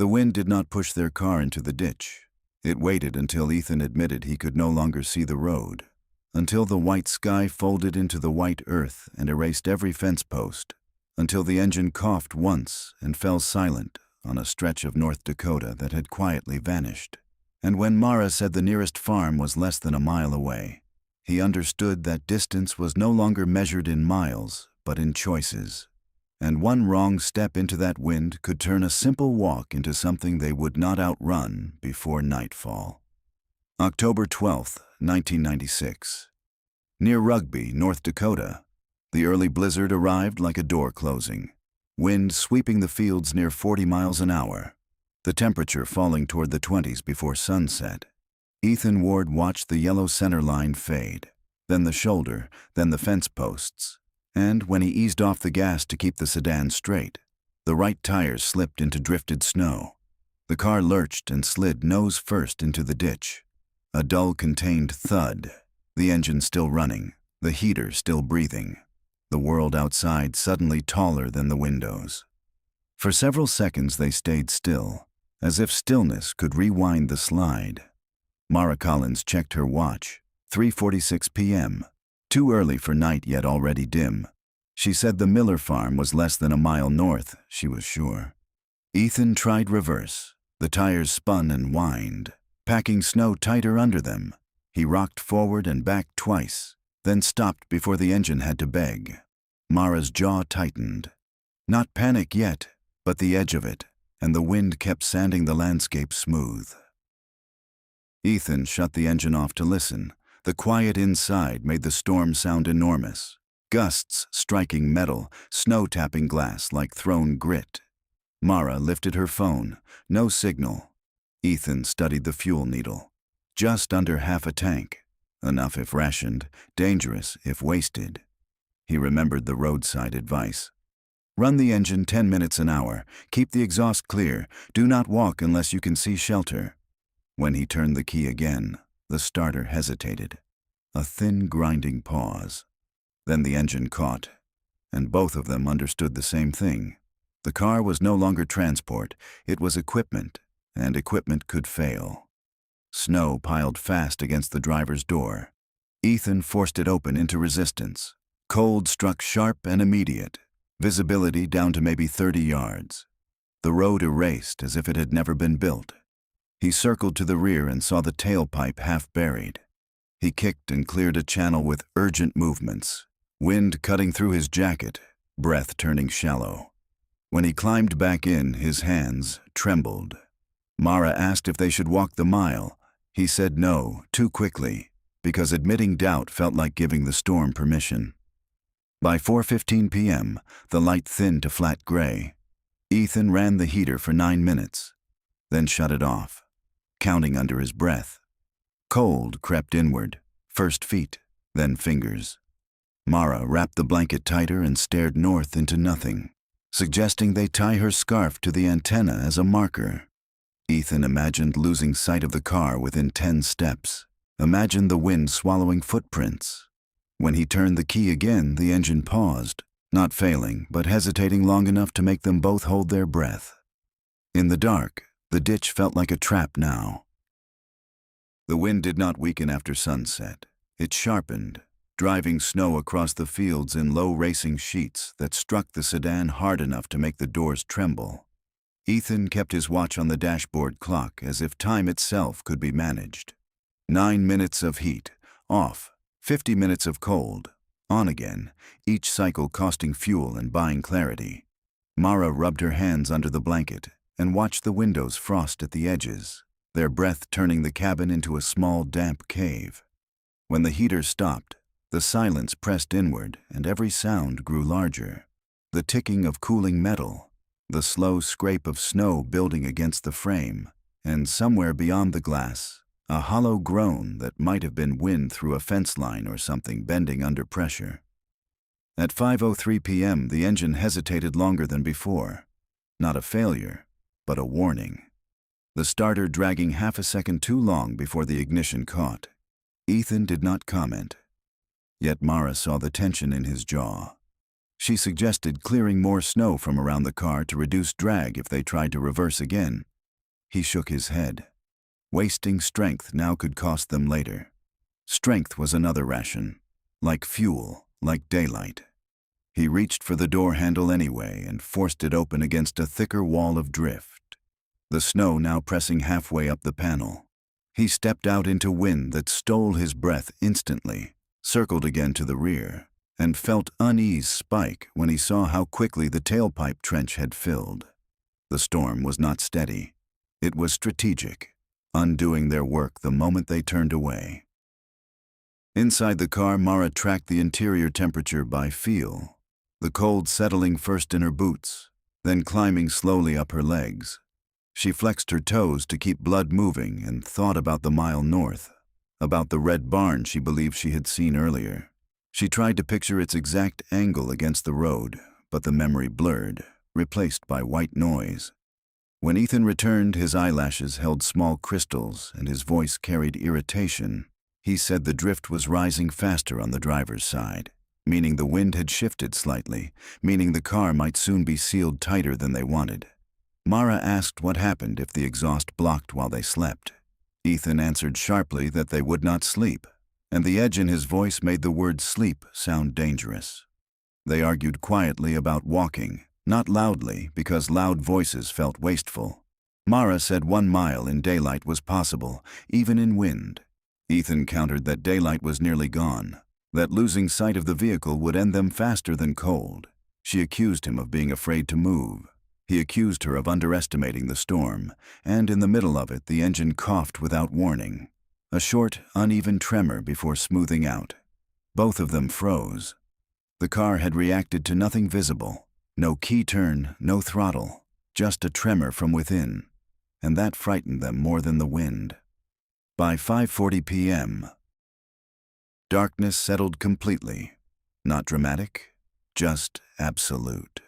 The wind did not push their car into the ditch. It waited until Ethan admitted he could no longer see the road, until the white sky folded into the white earth and erased every fence post, until the engine coughed once and fell silent on a stretch of North Dakota that had quietly vanished. And when Mara said the nearest farm was less than a mile away, he understood that distance was no longer measured in miles, but in choices. And one wrong step into that wind could turn a simple walk into something they would not outrun before nightfall. October 12, 1996. Near Rugby, North Dakota, the early blizzard arrived like a door closing, wind sweeping the fields near 40 miles an hour, the temperature falling toward the 20s before sunset. Ethan Ward watched the yellow center line fade, then the shoulder, then the fence posts. And when he eased off the gas to keep the sedan straight, the right tires slipped into drifted snow. The car lurched and slid nose first into the ditch. A dull, contained thud, the engine still running, the heater still breathing, the world outside suddenly taller than the windows. For several seconds they stayed still, as if stillness could rewind the slide. Mara Collins checked her watch, 3:46 p.m., too early for night yet already dim. She said the Miller farm was less than a mile north, she was sure. Ethan tried reverse. The tires spun and whined, packing snow tighter under them. He rocked forward and back twice, then stopped before the engine had to beg. Mara's jaw tightened. Not panic yet, but the edge of it, and the wind kept sanding the landscape smooth. Ethan shut the engine off to listen. The quiet inside made the storm sound enormous. Gusts striking metal, snow tapping glass like thrown grit. Mara lifted her phone. No signal. Ethan studied the fuel needle. Just under half a tank. Enough if rationed, dangerous if wasted. He remembered the roadside advice. Run the engine 10 minutes an hour. Keep the exhaust clear. Do not walk unless you can see shelter. When he turned the key again, the starter hesitated. A thin, grinding pause. Then the engine caught, and both of them understood the same thing. The car was no longer transport, it was equipment, and equipment could fail. Snow piled fast against the driver's door. Ethan forced it open into resistance. Cold struck sharp and immediate, visibility down to maybe 30 yards. The road erased as if it had never been built. He circled to the rear and saw the tailpipe half buried. He kicked and cleared a channel with urgent movements, wind cutting through his jacket, breath turning shallow. When he climbed back in, his hands trembled. Mara asked if they should walk the mile. He said no, too quickly, because admitting doubt felt like giving the storm permission. By 4:15 p.m., the light thinned to flat gray. Ethan ran the heater for 9 minutes, then shut it off, counting under his breath. Cold crept inward, first feet, then fingers. Mara wrapped the blanket tighter and stared north into nothing, suggesting they tie her scarf to the antenna as a marker. Ethan imagined losing sight of the car within 10 steps, imagined the wind swallowing footprints. When he turned the key again, the engine paused, not failing, but hesitating long enough to make them both hold their breath. In the dark, the ditch felt like a trap now. The wind did not weaken after sunset. It sharpened, driving snow across the fields in low racing sheets that struck the sedan hard enough to make the doors tremble. Ethan kept his watch on the dashboard clock as if time itself could be managed. 9 minutes of heat, off, 50 minutes of cold, on again, each cycle costing fuel and buying clarity. Mara rubbed her hands under the blanket and watched the windows frost at the edges, their breath turning the cabin into a small, damp cave. When the heater stopped, the silence pressed inward and every sound grew larger. The ticking of cooling metal, the slow scrape of snow building against the frame, and somewhere beyond the glass, a hollow groan that might have been wind through a fence line or something bending under pressure. At 5:03 p.m., the engine hesitated longer than before. Not a failure, but a warning. The starter dragging half a second too long before the ignition caught. Ethan did not comment. Yet Mara saw the tension in his jaw. She suggested clearing more snow from around the car to reduce drag if they tried to reverse again. He shook his head. Wasting strength now could cost them later. Strength was another ration. Like fuel, like daylight. He reached for the door handle anyway and forced it open against a thicker wall of drift. The snow now pressing halfway up the panel. He stepped out into wind that stole his breath instantly, circled again to the rear, and felt unease spike when he saw how quickly the tailpipe trench had filled. The storm was not steady. It was strategic, undoing their work the moment they turned away. Inside the car, Mara tracked the interior temperature by feel, the cold settling first in her boots, then climbing slowly up her legs. She flexed her toes to keep blood moving and thought about the mile north, about the red barn she believed she had seen earlier. She tried to picture its exact angle against the road, but the memory blurred, replaced by white noise. When Ethan returned, his eyelashes held small crystals and his voice carried irritation. He said the drift was rising faster on the driver's side, meaning the wind had shifted slightly, meaning the car might soon be sealed tighter than they wanted. Mara asked what happened if the exhaust blocked while they slept. Ethan answered sharply that they would not sleep, and the edge in his voice made the word sleep sound dangerous. They argued quietly about walking, not loudly because loud voices felt wasteful. Mara said 1 mile in daylight was possible, even in wind. Ethan countered that daylight was nearly gone, that losing sight of the vehicle would end them faster than cold. She accused him of being afraid to move. He accused her of underestimating the storm, and in the middle of it the engine coughed without warning. A short, uneven tremor before smoothing out. Both of them froze. The car had reacted to nothing visible. No key turn, no throttle, just a tremor from within. And that frightened them more than the wind. By 5:40 p.m., darkness settled completely. Not dramatic, just absolute.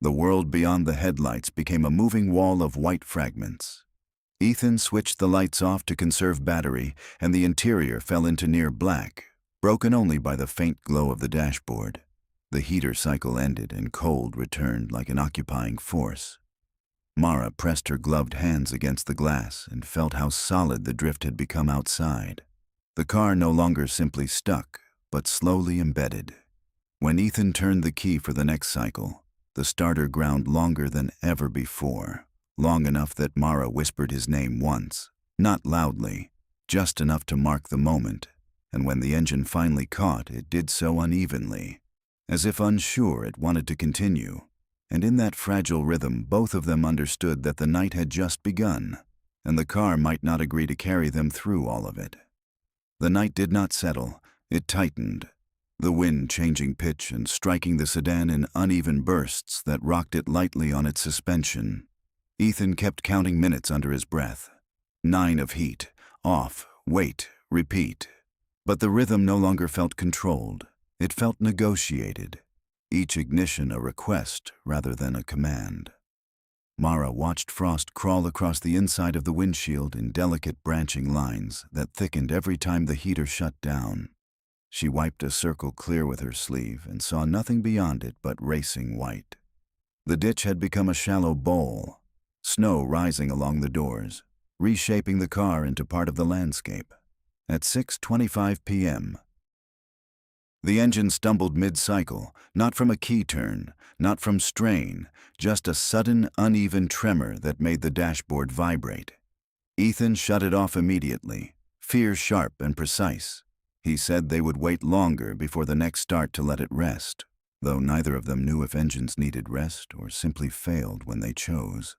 The world beyond the headlights became a moving wall of white fragments. Ethan switched the lights off to conserve battery, and the interior fell into near black, broken only by the faint glow of the dashboard. The heater cycle ended and cold returned like an occupying force. Mara pressed her gloved hands against the glass and felt how solid the drift had become outside. The car no longer simply stuck, but slowly embedded. When Ethan turned the key for the next cycle, the starter ground longer than ever before, long enough that Mara whispered his name once, not loudly, just enough to mark the moment, and when the engine finally caught, it did so unevenly, as if unsure it wanted to continue. And in that fragile rhythm, both of them understood that the night had just begun, and the car might not agree to carry them through all of it. The night did not settle, it tightened, the wind changing pitch and striking the sedan in uneven bursts that rocked it lightly on its suspension. Ethan kept counting minutes under his breath. 9 of heat, off, wait, repeat. But the rhythm no longer felt controlled, it felt negotiated. Each ignition a request rather than a command. Mara watched frost crawl across the inside of the windshield in delicate branching lines that thickened every time the heater shut down. She wiped a circle clear with her sleeve and saw nothing beyond it but racing white. The ditch had become a shallow bowl, snow rising along the doors, reshaping the car into part of the landscape. At 6:25 p.m., the engine stumbled mid-cycle, not from a key turn, not from strain, just a sudden, uneven tremor that made the dashboard vibrate. Ethan shut it off immediately, fear sharp and precise. He said they would wait longer before the next start to let it rest, though neither of them knew if engines needed rest or simply failed when they chose.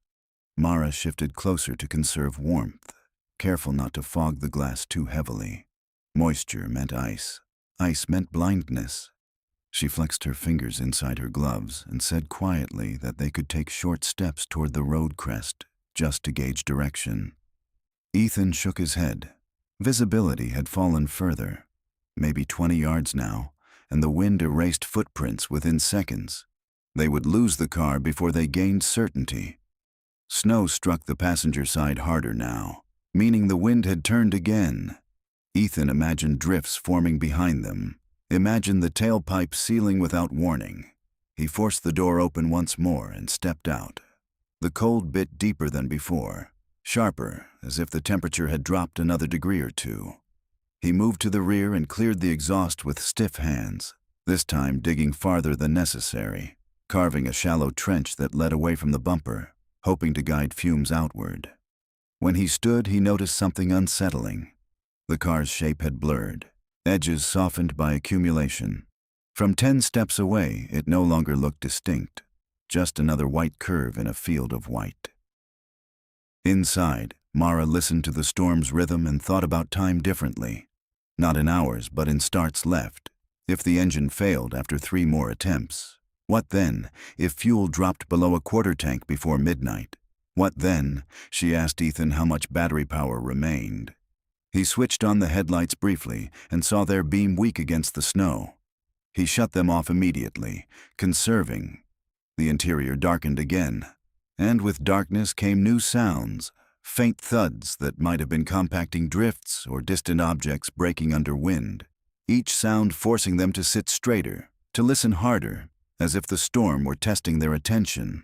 Mara shifted closer to conserve warmth, careful not to fog the glass too heavily. Moisture meant ice. Ice meant blindness. She flexed her fingers inside her gloves and said quietly that they could take short steps toward the road crest, just to gauge direction. Ethan shook his head. Visibility had fallen further, maybe 20 yards now, and the wind erased footprints within seconds. They would lose the car before they gained certainty. Snow struck the passenger side harder now, meaning the wind had turned again. Ethan imagined drifts forming behind them, imagined the tailpipe sealing without warning. He forced the door open once more and stepped out. The cold bit deeper than before, sharper, as if the temperature had dropped another degree or two. He moved to the rear and cleared the exhaust with stiff hands, this time digging farther than necessary, carving a shallow trench that led away from the bumper, hoping to guide fumes outward. When he stood, he noticed something unsettling. The car's shape had blurred, edges softened by accumulation. From 10 steps away, it no longer looked distinct, just another white curve in a field of white. Inside, Mara listened to the storm's rhythm and thought about time differently. Not in hours, but in starts left. If the engine failed after 3 more attempts, what then? If fuel dropped below a quarter tank before midnight, what then? She asked Ethan how much battery power remained. He switched on the headlights briefly and saw their beam weak against the snow. He shut them off immediately, conserving. The interior darkened again, and with darkness came new sounds, faint thuds that might have been compacting drifts or distant objects breaking under wind, each sound forcing them to sit straighter, to listen harder, as if the storm were testing their attention.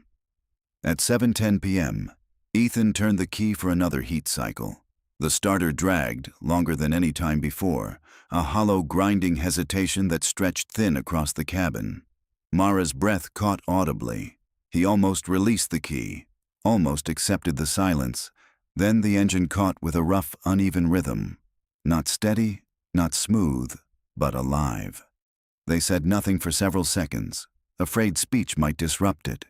At 7:10 p.m., Ethan turned the key for another heat cycle. The starter dragged, longer than any time before, a hollow, grinding hesitation that stretched thin across the cabin. Mara's breath caught audibly. He almost released the key, almost accepted the silence. Then the engine caught with a rough, uneven rhythm. Not steady, not smooth, but alive. They said nothing for several seconds, afraid speech might disrupt it.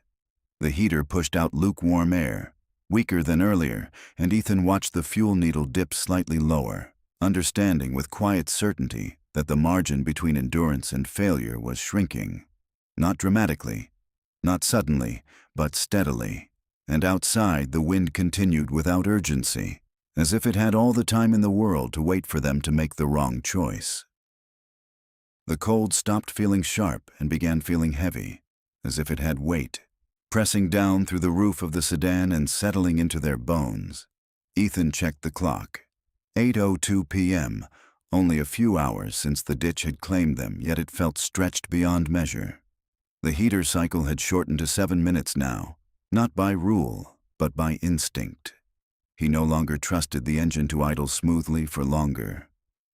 The heater pushed out lukewarm air, weaker than earlier, and Ethan watched the fuel needle dip slightly lower, understanding with quiet certainty that the margin between endurance and failure was shrinking. Not dramatically, not suddenly, but steadily. And outside, the wind continued without urgency, as if it had all the time in the world to wait for them to make the wrong choice. The cold stopped feeling sharp and began feeling heavy, as if it had weight, pressing down through the roof of the sedan and settling into their bones. Ethan checked the clock. 8:02 p.m., only a few hours since the ditch had claimed them, yet it felt stretched beyond measure. The heater cycle had shortened to 7 minutes now, not by rule, but by instinct. He no longer trusted the engine to idle smoothly for longer.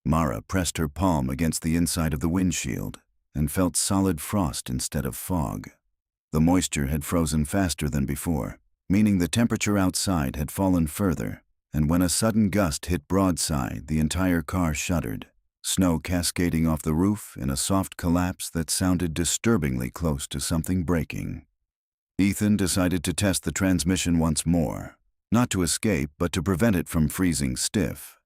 Mara pressed her palm against the inside of the windshield and felt solid frost instead of fog. The moisture had frozen faster than before, meaning the temperature outside had fallen further, and when a sudden gust hit broadside, the entire car shuddered, snow cascading off the roof in a soft collapse that sounded disturbingly close to something breaking. Ethan decided to test the transmission once more, not to escape, but to prevent it from freezing stiff.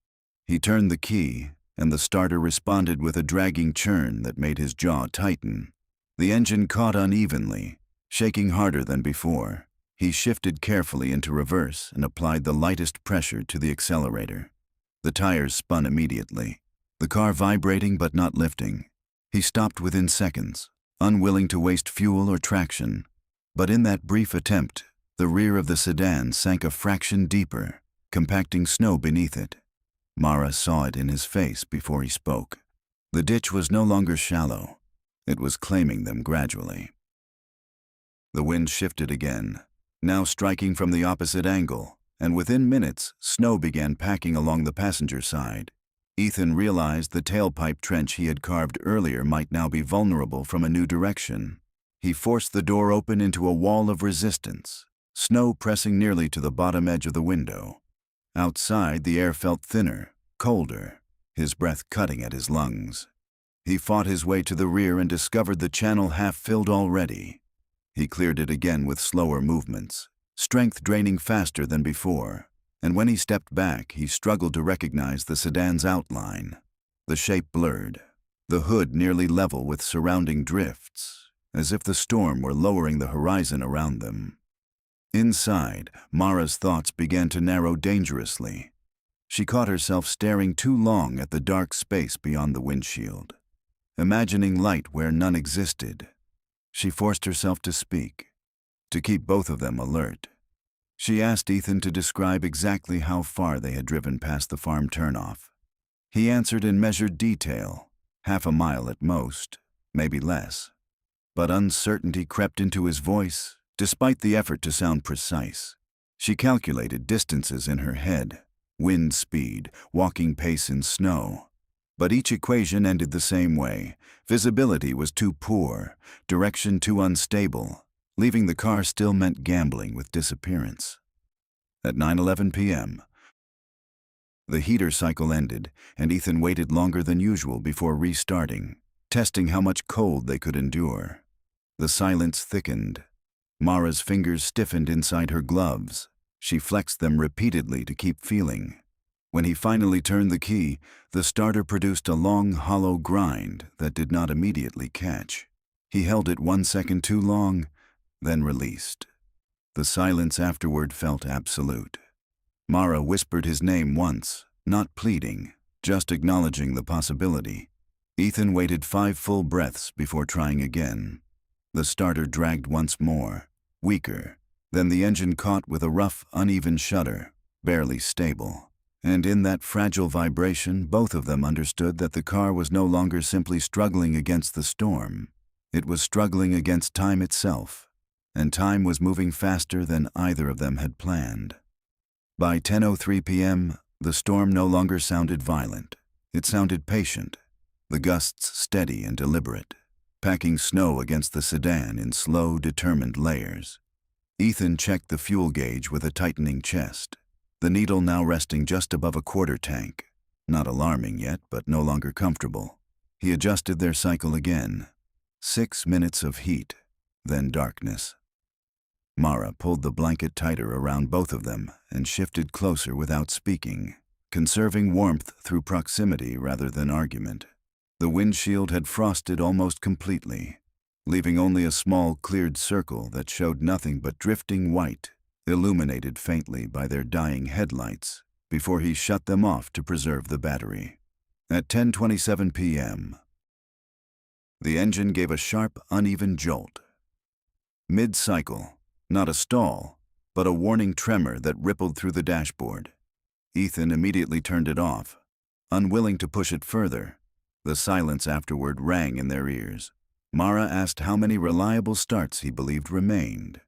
He turned the key, and the starter responded with a dragging churn that made his jaw tighten. The engine caught unevenly, shaking harder than before. He shifted carefully into reverse and applied the lightest pressure to the accelerator. The tires spun immediately, the car vibrating but not lifting. He stopped within seconds, unwilling to waste fuel or traction. But in that brief attempt, the rear of the sedan sank a fraction deeper, compacting snow beneath it. Mara saw it in his face before he spoke. The ditch was no longer shallow. It was claiming them gradually. The wind shifted again, now striking from the opposite angle, and within minutes, snow began packing along the passenger side. Ethan realized the tailpipe trench he had carved earlier might now be vulnerable from a new direction. He forced the door open into a wall of resistance, snow pressing nearly to the bottom edge of the window. Outside, the air felt thinner, colder, his breath cutting at his lungs. He fought his way to the rear and discovered the channel half filled already. He cleared it again with slower movements, strength draining faster than before, and when he stepped back, he struggled to recognize the sedan's outline. The shape blurred, the hood nearly level with surrounding drifts, as if the storm were lowering the horizon around them. Inside, Mara's thoughts began to narrow dangerously. She caught herself staring too long at the dark space beyond the windshield, imagining light where none existed. She forced herself to speak, to keep both of them alert. She asked Ethan to describe exactly how far they had driven past the farm turnoff. He answered in measured detail, half a mile at most, maybe less. But uncertainty crept into his voice, despite the effort to sound precise. She calculated distances in her head, wind speed, walking pace in snow. But each equation ended the same way. Visibility was too poor, direction too unstable. Leaving the car still meant gambling with disappearance. At 9:11 p.m., the heater cycle ended, and Ethan waited longer than usual before restarting, testing how much cold they could endure. The silence thickened. Mara's fingers stiffened inside her gloves. She flexed them repeatedly to keep feeling. When he finally turned the key, the starter produced a long, hollow grind that did not immediately catch. He held it 1 second too long, then released. The silence afterward felt absolute. Mara whispered his name once, not pleading, just acknowledging the possibility. Ethan waited 5 full breaths before trying again. The starter dragged once more, weaker. Then the engine caught with a rough, uneven shudder, barely stable. And in that fragile vibration, both of them understood that the car was no longer simply struggling against the storm. It was struggling against time itself, and time was moving faster than either of them had planned. By 10:03 p.m., the storm no longer sounded violent. It sounded patient, the gusts steady and deliberate, packing snow against the sedan in slow, determined layers. Ethan checked the fuel gauge with a tightening chest, the needle now resting just above a quarter tank. Not alarming yet, but no longer comfortable. He adjusted their cycle again. 6 minutes of heat, then darkness. Mara pulled the blanket tighter around both of them and shifted closer without speaking, conserving warmth through proximity rather than argument. The windshield had frosted almost completely, leaving only a small cleared circle that showed nothing but drifting white, illuminated faintly by their dying headlights, before he shut them off to preserve the battery. At 10:27 p.m., the engine gave a sharp, uneven jolt. Mid-cycle, not a stall, but a warning tremor that rippled through the dashboard. Ethan immediately turned it off, unwilling to push it further. The silence afterward rang in their ears. Mara asked how many reliable starts he believed remained.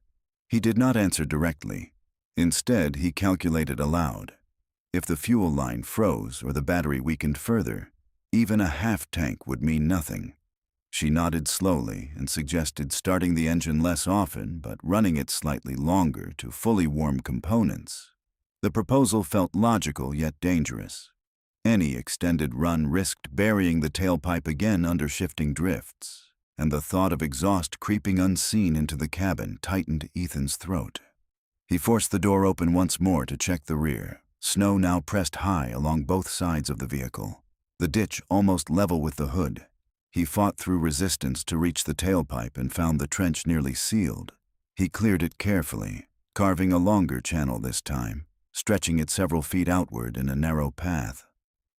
He did not answer directly. Instead, he calculated aloud. If the fuel line froze or the battery weakened further, even a half tank would mean nothing. She nodded slowly and suggested starting the engine less often but running it slightly longer to fully warm components. The proposal felt logical yet dangerous. Any extended run risked burying the tailpipe again under shifting drifts, and the thought of exhaust creeping unseen into the cabin tightened Ethan's throat. He forced the door open once more to check the rear. Snow now pressed high along both sides of the vehicle, the ditch almost level with the hood. He fought through resistance to reach the tailpipe and found the trench nearly sealed. He cleared it carefully, carving a longer channel this time, stretching it several feet outward in a narrow path.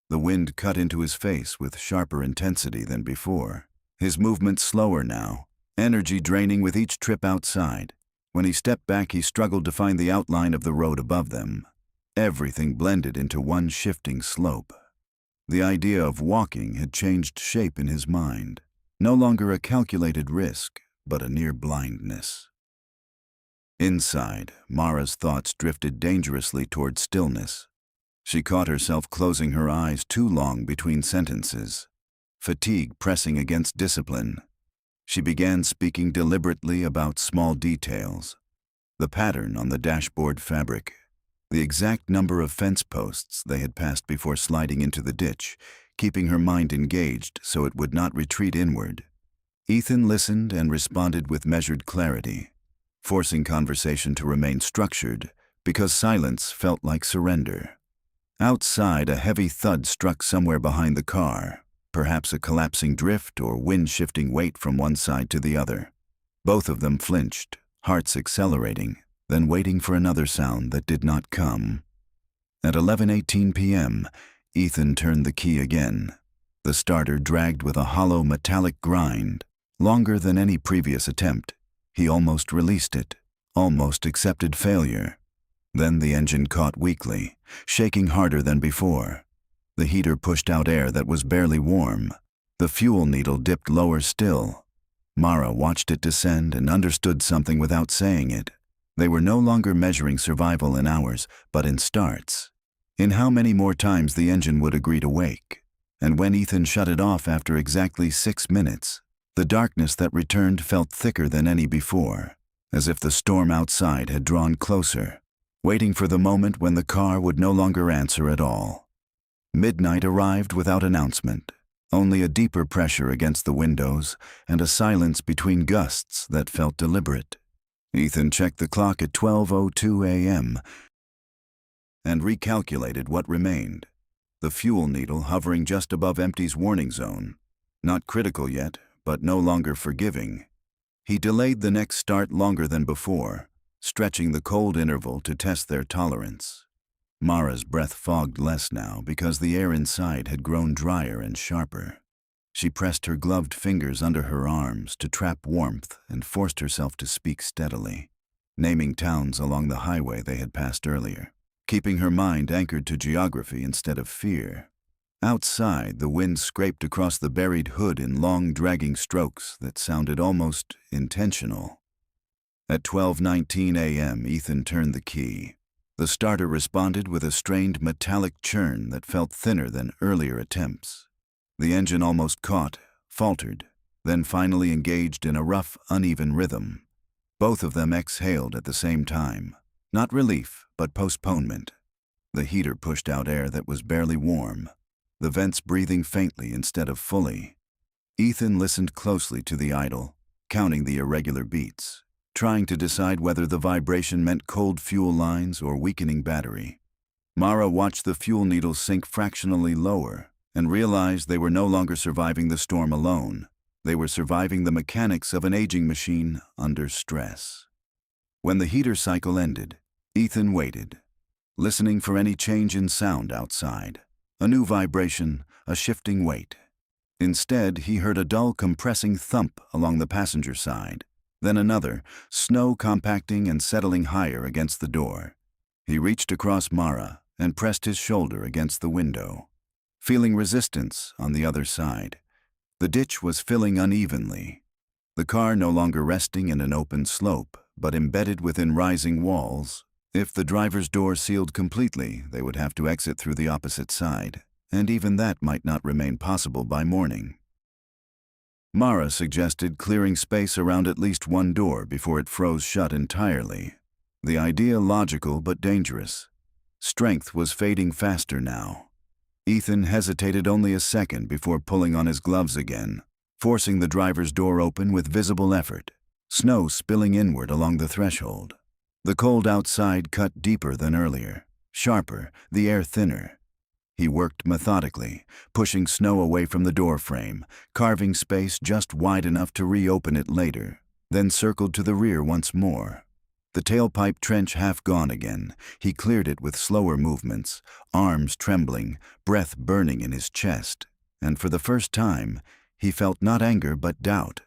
The wind cut into his face with sharper intensity than before. His movement slower now, energy draining with each trip outside. When he stepped back, he struggled to find the outline of the road above them. Everything blended into one shifting slope. The idea of walking had changed shape in his mind, no longer a calculated risk, but a near blindness. Inside, Mara's thoughts drifted dangerously toward stillness. She caught herself closing her eyes too long between sentences, fatigue pressing against discipline. She began speaking deliberately about small details, the pattern on the dashboard fabric, the exact number of fence posts they had passed before sliding into the ditch, keeping her mind engaged so it would not retreat inward. Ethan listened and responded with measured clarity, forcing conversation to remain structured because silence felt like surrender. Outside, a heavy thud struck somewhere behind the car, perhaps a collapsing drift or wind-shifting weight from one side to the other. Both of them flinched, hearts accelerating, then waiting for another sound that did not come. At 11:18 p.m., Ethan turned the key again. The starter dragged with a hollow metallic grind, longer than any previous attempt. He almost released it, almost accepted failure. Then the engine caught weakly, shaking harder than before. The heater pushed out air that was barely warm. The fuel needle dipped lower still. Mara watched it descend and understood something without saying it. They were no longer measuring survival in hours, but in starts. In how many more times the engine would agree to wake. And when Ethan shut it off after exactly 6 minutes, the darkness that returned felt thicker than any before, as if the storm outside had drawn closer, waiting for the moment when the car would no longer answer at all. Midnight arrived without announcement, only a deeper pressure against the windows and a silence between gusts that felt deliberate. Ethan checked the clock at 12:02 a.m. and recalculated what remained. The fuel needle hovering just above empty's warning zone. Not critical yet, but no longer forgiving. He delayed the next start longer than before, stretching the cold interval to test their tolerance. Mara's breath fogged less now because the air inside had grown drier and sharper. She pressed her gloved fingers under her arms to trap warmth and forced herself to speak steadily, naming towns along the highway they had passed earlier, keeping her mind anchored to geography instead of fear. Outside, the wind scraped across the buried hood in long, dragging strokes that sounded almost intentional. At 12:19 a.m., Ethan turned the key. The starter responded with a strained metallic churn that felt thinner than earlier attempts. The engine almost caught, faltered, then finally engaged in a rough, uneven rhythm. Both of them exhaled at the same time. Not relief, but postponement. The heater pushed out air that was barely warm, the vents breathing faintly instead of fully. Ethan listened closely to the idle, counting the irregular beats, trying to decide whether the vibration meant cold fuel lines or weakening battery. Mara watched the fuel needles sink fractionally lower and realized they were no longer surviving the storm alone. They were surviving the mechanics of an aging machine under stress. When the heater cycle ended, Ethan waited, listening for any change in sound outside. A new vibration, a shifting weight. Instead, he heard a dull compressing thump along the passenger side, then another, snow compacting and settling higher against the door. He reached across Mara and pressed his shoulder against the window, feeling resistance on the other side. The ditch was filling unevenly, the car no longer resting in an open slope, but embedded within rising walls. If the driver's door sealed completely, they would have to exit through the opposite side, and even that might not remain possible by morning. Mara suggested clearing space around at least one door before it froze shut entirely. The idea logical but dangerous. Strength was fading faster now. Ethan hesitated only a second before pulling on his gloves again, forcing the driver's door open with visible effort, snow spilling inward along the threshold. The cold outside cut deeper than earlier, sharper, the air thinner. He worked methodically, pushing snow away from the door frame, carving space just wide enough to reopen it later, then circled to the rear once more. The tailpipe trench half gone again, he cleared it with slower movements, arms trembling, breath burning in his chest, and for the first time, he felt not anger but doubt.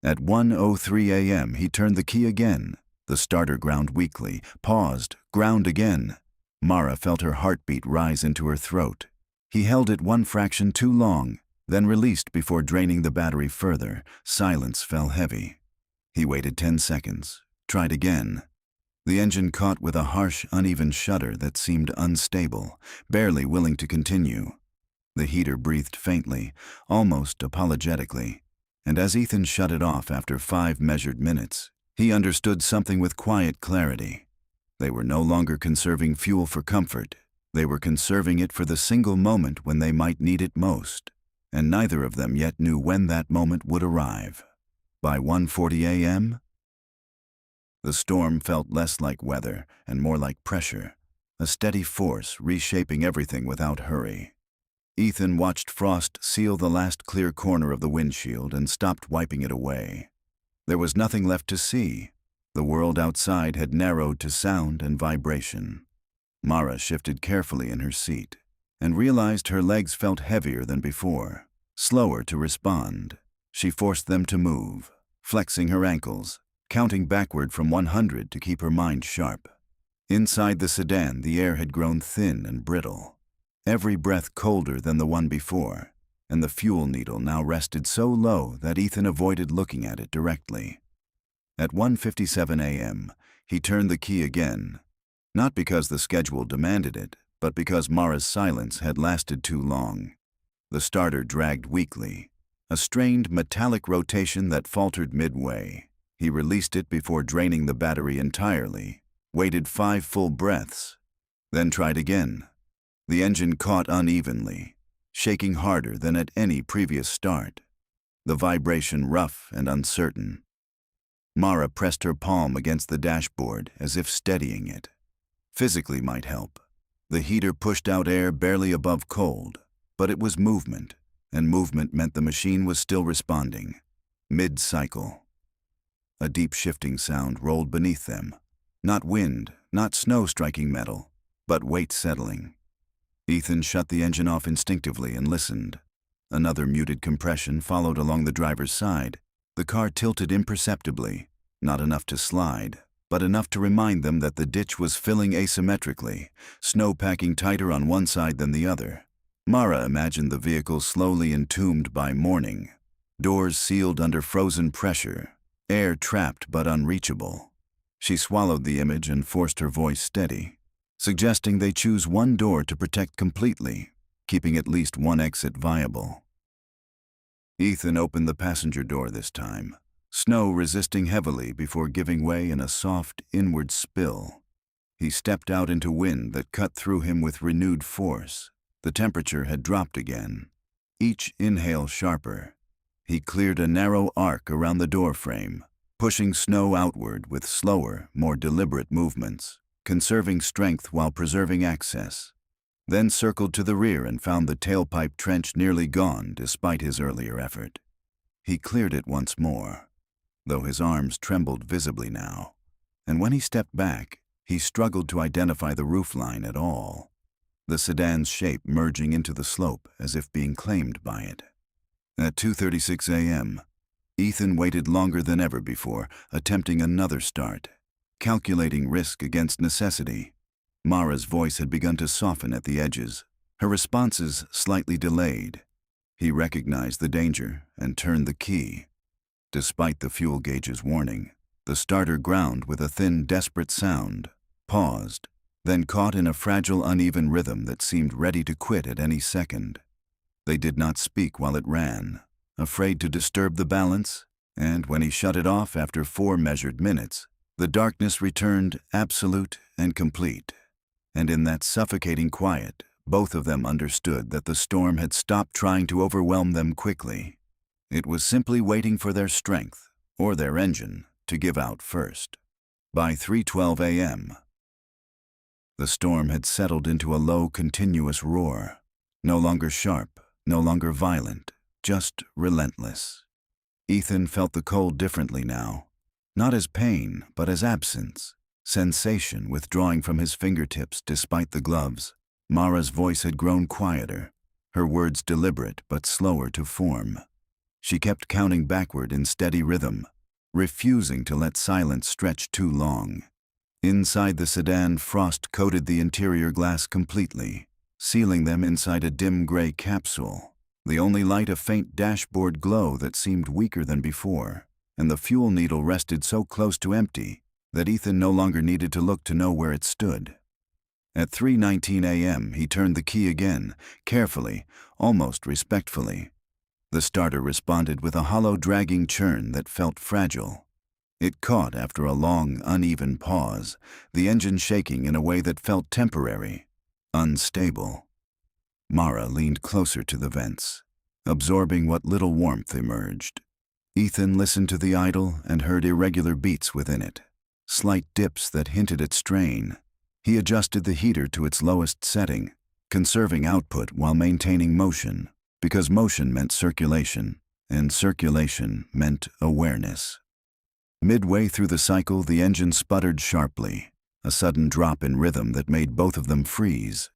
At 1:03 a.m. he turned the key again. The starter ground weakly, paused, ground again. Mara felt her heartbeat rise into her throat. He held it one fraction too long, then released before draining the battery further. Silence fell heavy. He waited 10 seconds, tried again. The engine caught with a harsh, uneven shudder that seemed unstable, barely willing to continue. The heater breathed faintly, almost apologetically, and as Ethan shut it off after 5 measured minutes, he understood something with quiet clarity. They were no longer conserving fuel for comfort. They were conserving it for the single moment when they might need it most, and neither of them yet knew when that moment would arrive. By 1:40 a.m., the storm felt less like weather and more like pressure, a steady force reshaping everything without hurry. Ethan watched frost seal the last clear corner of the windshield and stopped wiping it away. There was nothing left to see. The world outside had narrowed to sound and vibration. Mara shifted carefully in her seat and realized her legs felt heavier than before, slower to respond. She forced them to move, flexing her ankles, counting backward from 100 to keep her mind sharp. Inside the sedan, the air had grown thin and brittle, every breath colder than the one before, and the fuel needle now rested so low that Ethan avoided looking at it directly. At 1:57 a.m., he turned the key again, not because the schedule demanded it, but because Mara's silence had lasted too long. The starter dragged weakly, a strained metallic rotation that faltered midway. He released it before draining the battery entirely, waited 5 full breaths, then tried again. The engine caught unevenly, shaking harder than at any previous start, the vibration rough and uncertain. Mara pressed her palm against the dashboard as if steadying it. Physically might help. The heater pushed out air barely above cold, but it was movement, and movement meant the machine was still responding. Mid-cycle. A deep shifting sound rolled beneath them. Not wind, not snow striking metal, but weight settling. Ethan shut the engine off instinctively and listened. Another muted compression followed along the driver's side. The car tilted imperceptibly, not enough to slide, but enough to remind them that the ditch was filling asymmetrically, snow packing tighter on one side than the other. Mara imagined the vehicle slowly entombed by morning, doors sealed under frozen pressure, air trapped but unreachable. She swallowed the image and forced her voice steady, suggesting they choose one door to protect completely, keeping at least one exit viable. Ethan opened the passenger door this time, snow resisting heavily before giving way in a soft, inward spill. He stepped out into wind that cut through him with renewed force. The temperature had dropped again, each inhale sharper. He cleared a narrow arc around the doorframe, pushing snow outward with slower, more deliberate movements, conserving strength while preserving access. Then circled to the rear and found the tailpipe trench nearly gone despite his earlier effort. He cleared it once more, though his arms trembled visibly now, and when he stepped back, he struggled to identify the roofline at all, the sedan's shape merging into the slope as if being claimed by it. At 2:36 a.m., Ethan waited longer than ever before, attempting another start, calculating risk against necessity. Mara's voice had begun to soften at the edges, her responses slightly delayed. He recognized the danger and turned the key. Despite the fuel gauge's warning, the starter ground with a thin, desperate sound, paused, then caught in a fragile, uneven rhythm that seemed ready to quit at any second. They did not speak while it ran, afraid to disturb the balance, and when he shut it off after 4 measured minutes, the darkness returned absolute and complete. And in that suffocating quiet, both of them understood that the storm had stopped trying to overwhelm them quickly. It was simply waiting for their strength, or their engine, to give out first. By 3:12 a.m., the storm had settled into a low, continuous roar, no longer sharp, no longer violent, just relentless. Ethan felt the cold differently now, not as pain, but as absence, sensation withdrawing from his fingertips despite the gloves. Mara's voice had grown quieter, her words deliberate but slower to form. She kept counting backward in steady rhythm, refusing to let silence stretch too long. Inside the sedan, frost coated the interior glass completely, sealing them inside a dim gray capsule. The only light a faint dashboard glow that seemed weaker than before, and the fuel needle rested so close to empty that Ethan no longer needed to look to know where it stood. At 3:19 a.m., he turned the key again, carefully, almost respectfully. The starter responded with a hollow, dragging churn that felt fragile. It caught after a long, uneven pause, the engine shaking in a way that felt temporary, unstable. Mara leaned closer to the vents, absorbing what little warmth emerged. Ethan listened to the idle and heard irregular beats within it, slight dips that hinted at strain. He adjusted the heater to its lowest setting, conserving output while maintaining motion, because motion meant circulation, and circulation meant awareness. Midway through the cycle, the engine sputtered sharply, a sudden drop in rhythm that made both of them freeze.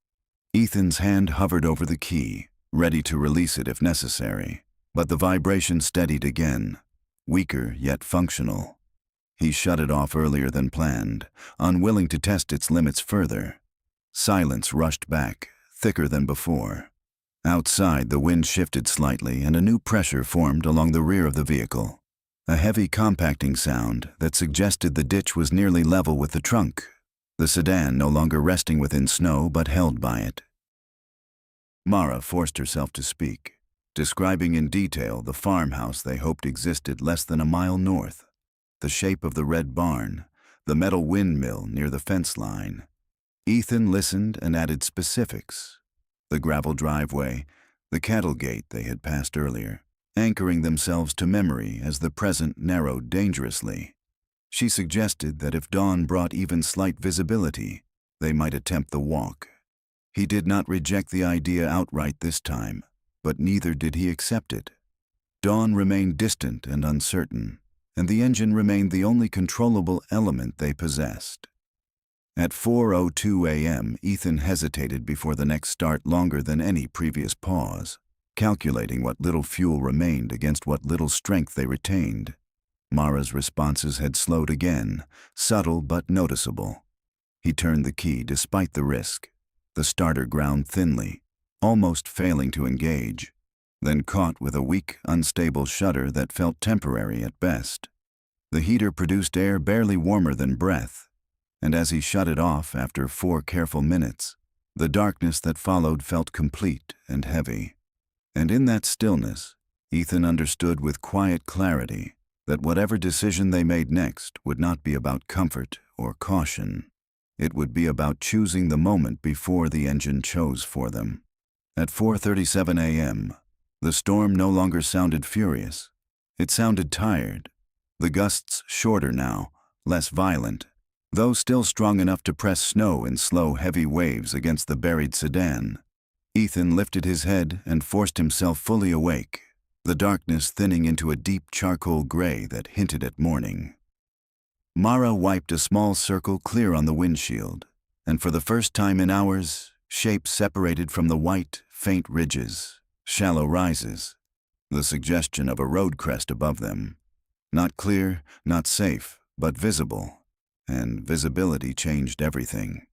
Ethan's hand hovered over the key, ready to release it if necessary, but the vibration steadied again, weaker yet functional. He shut it off earlier than planned, unwilling to test its limits further. Silence rushed back, thicker than before. Outside, the wind shifted slightly and a new pressure formed along the rear of the vehicle. a heavy compacting sound that suggested the ditch was nearly level with the trunk, the sedan no longer resting within snow but held by it. Mara forced herself to speak, describing in detail the farmhouse they hoped existed less than a mile north, the shape of the red barn, the metal windmill near the fence line. Ethan listened and added specifics: the gravel driveway, the cattle gate they had passed earlier, anchoring themselves to memory as the present narrowed dangerously. She suggested that if dawn brought even slight visibility, they might attempt the walk. He did not reject the idea outright this time, but neither did he accept it. Dawn remained distant and uncertain, and the engine remained the only controllable element they possessed. At 4:02 a.m., Ethan hesitated before the next start longer than any previous pause, calculating what little fuel remained against what little strength they retained. Mara's responses had slowed again, subtle but noticeable. He turned the key despite the risk. The starter ground thinly, almost failing to engage, then caught with a weak, unstable shudder that felt temporary at best. The heater produced air barely warmer than breath, and as he shut it off after 4 careful minutes, the darkness that followed felt complete and heavy. And in that stillness, Ethan understood with quiet clarity that whatever decision they made next would not be about comfort or caution. It would be about choosing the moment before the engine chose for them. At 4:37 a.m., the storm no longer sounded furious. It sounded tired, the gusts shorter now, less violent, though still strong enough to press snow in slow, heavy waves against the buried sedan. Ethan lifted his head and forced himself fully awake, the darkness thinning into a deep charcoal gray that hinted at morning. Mara wiped a small circle clear on the windshield, and for the first time in hours, shapes separated from the white, faint ridges, shallow rises, the suggestion of a road crest above them. Not clear, not safe, but visible, and visibility changed everything.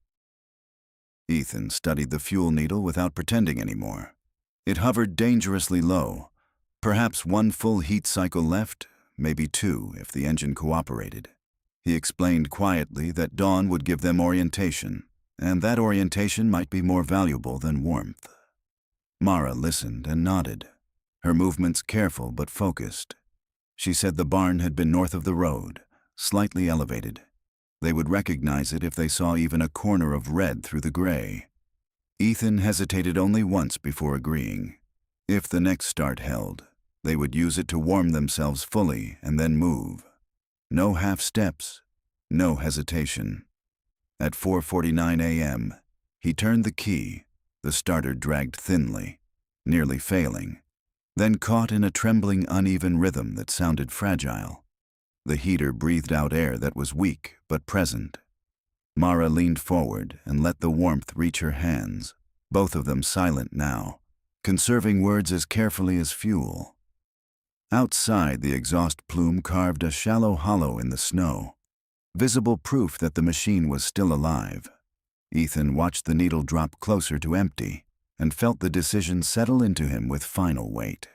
Ethan studied the fuel needle without pretending anymore. It hovered dangerously low, perhaps 1 full heat cycle left, maybe 2 if the engine cooperated. He explained quietly that dawn would give them orientation, and that orientation might be more valuable than warmth. Mara listened and nodded, her movements careful but focused. She said the barn had been north of the road, slightly elevated. They would recognize it if they saw even a corner of red through the gray. Ethan hesitated only once before agreeing. If the next start held, they would use it to warm themselves fully and then move. No half steps, no hesitation. At 4:49 a.m., he turned the key. The starter dragged thinly, nearly failing, then caught in a trembling, uneven rhythm that sounded fragile. The heater breathed out air that was weak but present. Mara leaned forward and let the warmth reach her hands, both of them silent now, conserving words as carefully as fuel. Outside, the exhaust plume carved a shallow hollow in the snow, visible proof that the machine was still alive. Ethan watched the needle drop closer to empty and felt the decision settle into him with final weight.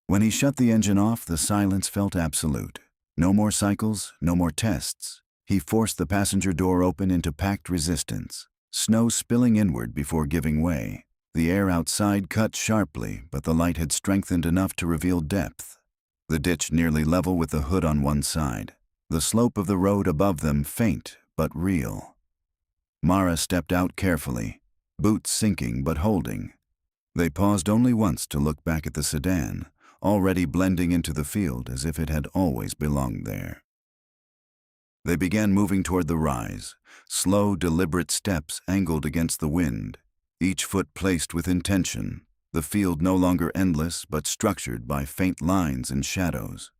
When he shut the engine off, the silence felt absolute. No more cycles, no more tests. He forced the passenger door open into packed resistance, snow spilling inward before giving way. The air outside cut sharply, but the light had strengthened enough to reveal depth. The ditch nearly level with the hood on one side, the slope of the road above them faint but real. Mara stepped out carefully, boots sinking but holding. They paused only once to look back at the sedan, already blending into the field as if it had always belonged there. They began moving toward the rise, slow, deliberate steps angled against the wind, each foot placed with intention, the field no longer endless but structured by faint lines and shadows.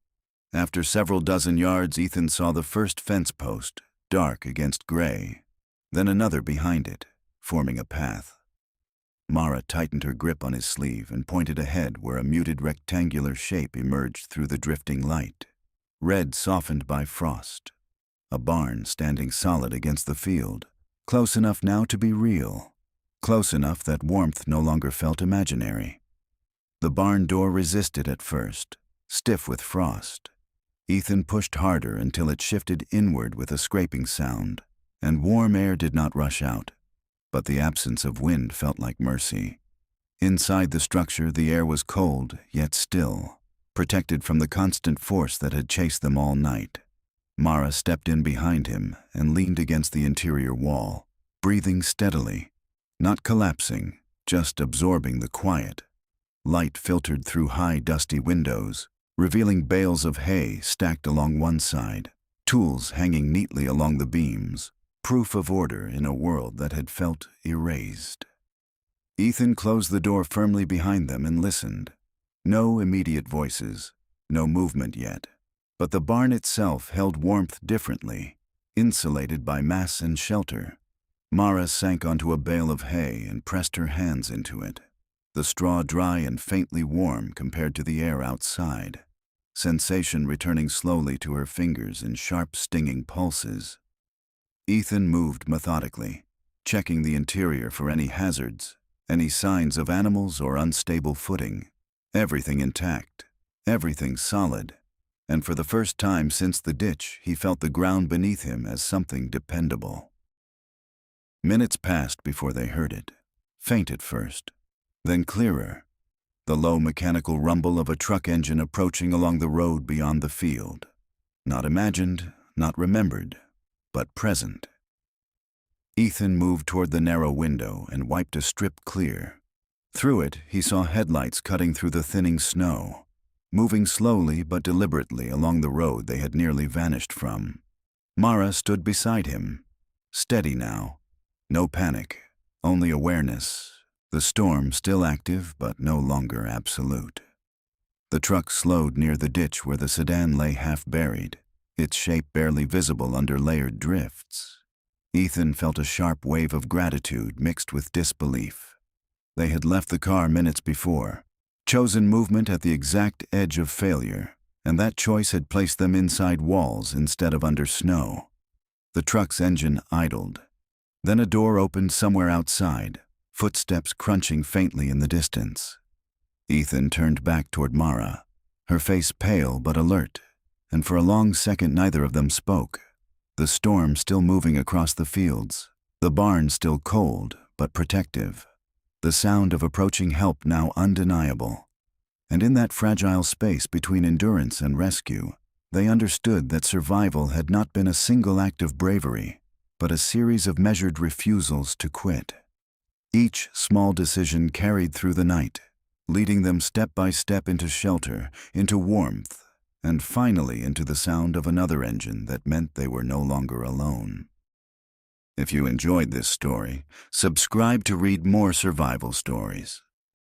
After several dozen yards, Ethan saw the first fence post, dark against gray, then another behind it, forming a path. Mara tightened her grip on his sleeve and pointed ahead where a muted rectangular shape emerged through the drifting light, red softened by frost. A barn standing solid against the field, close enough now to be real, close enough that warmth no longer felt imaginary. The barn door resisted at first, stiff with frost. Ethan pushed harder until it shifted inward with a scraping sound, and warm air did not rush out, but the absence of wind felt like mercy. Inside the structure, the air was cold, yet still, protected from the constant force that had chased them all night. Mara stepped in behind him and leaned against the interior wall, breathing steadily, not collapsing, just absorbing the quiet. Light filtered through high, dusty windows, revealing bales of hay stacked along one side, tools hanging neatly along the beams, proof of order in a world that had felt erased. Ethan closed the door firmly behind them and listened. No immediate voices, no movement yet, but the barn itself held warmth differently, insulated by mass and shelter. Mara sank onto a bale of hay and pressed her hands into it, the straw dry and faintly warm compared to the air outside, sensation returning slowly to her fingers in sharp, stinging pulses. Ethan moved methodically, checking the interior for any hazards, any signs of animals or unstable footing. Everything intact, everything solid, and for the first time since the ditch, he felt the ground beneath him as something dependable. Minutes passed before they heard it, faint at first, then clearer, the low mechanical rumble of a truck engine approaching along the road beyond the field. Not imagined, not remembered, but present. Ethan moved toward the narrow window and wiped a strip clear. Through it, he saw headlights cutting through the thinning snow, moving slowly but deliberately along the road they had nearly vanished from. Mara stood beside him, steady now. No panic, only awareness, the storm still active but no longer absolute. The truck slowed near the ditch where the sedan lay half buried, its shape barely visible under layered drifts. Ethan felt a sharp wave of gratitude mixed with disbelief. They had left the car minutes before, chosen movement at the exact edge of failure, and that choice had placed them inside walls instead of under snow. The truck's engine idled. Then a door opened somewhere outside, footsteps crunching faintly in the distance. Ethan turned back toward Mara, her face pale but alert, and for a long second neither of them spoke. The storm still moving across the fields, the barn still cold but protective, the sound of approaching help now undeniable. And in that fragile space between endurance and rescue, they understood that survival had not been a single act of bravery, but a series of measured refusals to quit. Each small decision carried through the night, leading them step by step into shelter, into warmth, and finally into the sound of another engine that meant they were no longer alone. If you enjoyed this story, subscribe to read more survival stories.